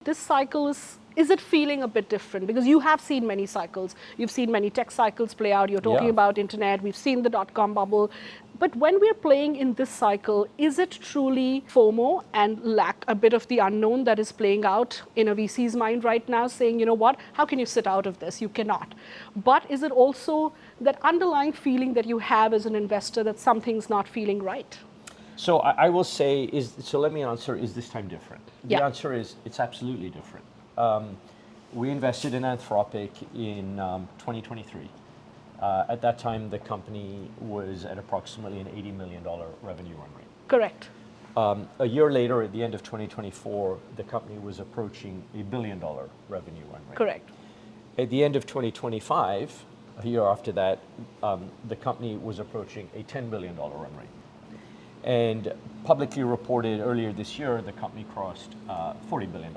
This cycle is it feeling a bit different? Because you have seen many cycles. You've seen many tech cycles play out. You're talking about internet. We've seen the dot-com bubble. But when we're playing in this cycle, is it truly FOMO and lack a bit of the unknown that is playing out in a VC's mind right now, saying, you know what, how can you sit out of this? You cannot. But is it also that underlying feeling that you have as an investor that something's not feeling right? So I will say, let me answer, is this time different? The answer is, it's absolutely different. We invested in Anthropic in 2023. At that time, the company was at approximately an $80 million revenue run rate. Correct. A year later, at the end of 2024, the company was approaching $1 billion revenue run rate. Correct. At the end of 2025, a year after that, the company was approaching a $10 billion run rate. And publicly reported earlier this year, the company crossed $40 billion.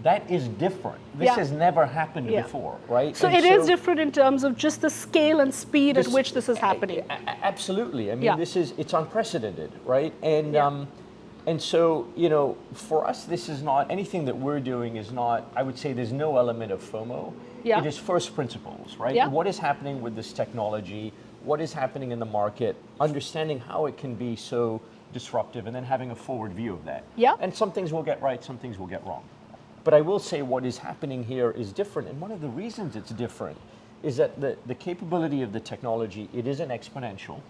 That is different. This has never happened before, right? So it is different in terms of just the scale and speed at which this is happening. Absolutely. I mean, it's unprecedented, right? And so, you know, for us, this is not, anything that we're doing is not, I would say there's no element of FOMO. It is first principles, right? What is happening with this technology? What is happening in the market? Understanding how it can be so disruptive, and then having a forward view of that. And some things will get right, some things will get wrong. But I will say what is happening here is different. And one of the reasons it's different is that the capability of the technology, it isn't exponential,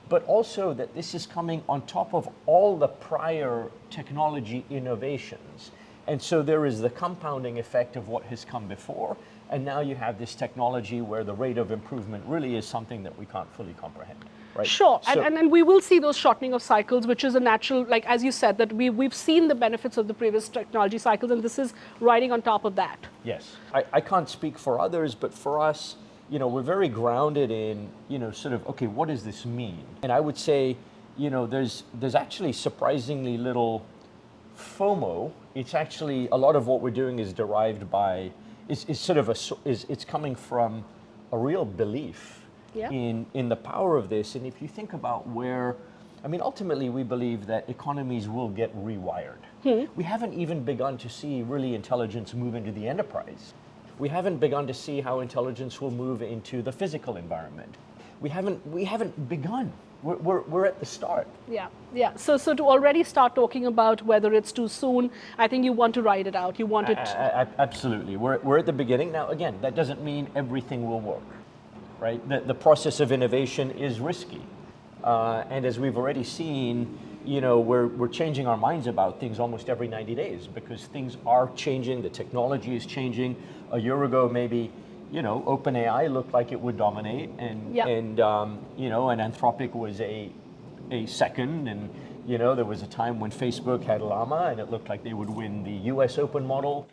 but also that this is coming on top of all the prior technology innovations. And so there is the compounding effect of what has come before, and now you have this technology where the rate of improvement really is something that we can't fully comprehend. Right? Sure, so, and we will see those shortening of cycles, which is a natural, like as you said, that we've seen the benefits of the previous technology cycles, and this is riding on top of that. Yes, I can't speak for others, but for us, you know, we're very grounded in, you know, sort of, okay, what does this mean? And I would say, you know, there's actually surprisingly little FOMO. It's actually, a lot of what we're doing is derived by, it's coming from a real belief in the power of this. And if you think about where, I mean, ultimately we believe that economies will get rewired. We haven't even begun to see really intelligence move into the enterprise. We haven't begun to see how intelligence will move into the physical environment. We haven't begun. We're at the start. Yeah. So to already start talking about whether it's too soon, I think you want to ride it out. You want it. Absolutely. We're at the beginning. Now, again, that doesn't mean everything will work, right? The process of innovation is risky. And as we've already seen, you know, we're changing our minds about things almost every 90 days because things are changing. The technology is changing. A year ago, maybe, you know, OpenAI looked like it would dominate, and you know, and Anthropic was a second, and you know, there was a time when Facebook had Llama, and it looked like they would win the U.S. Open model.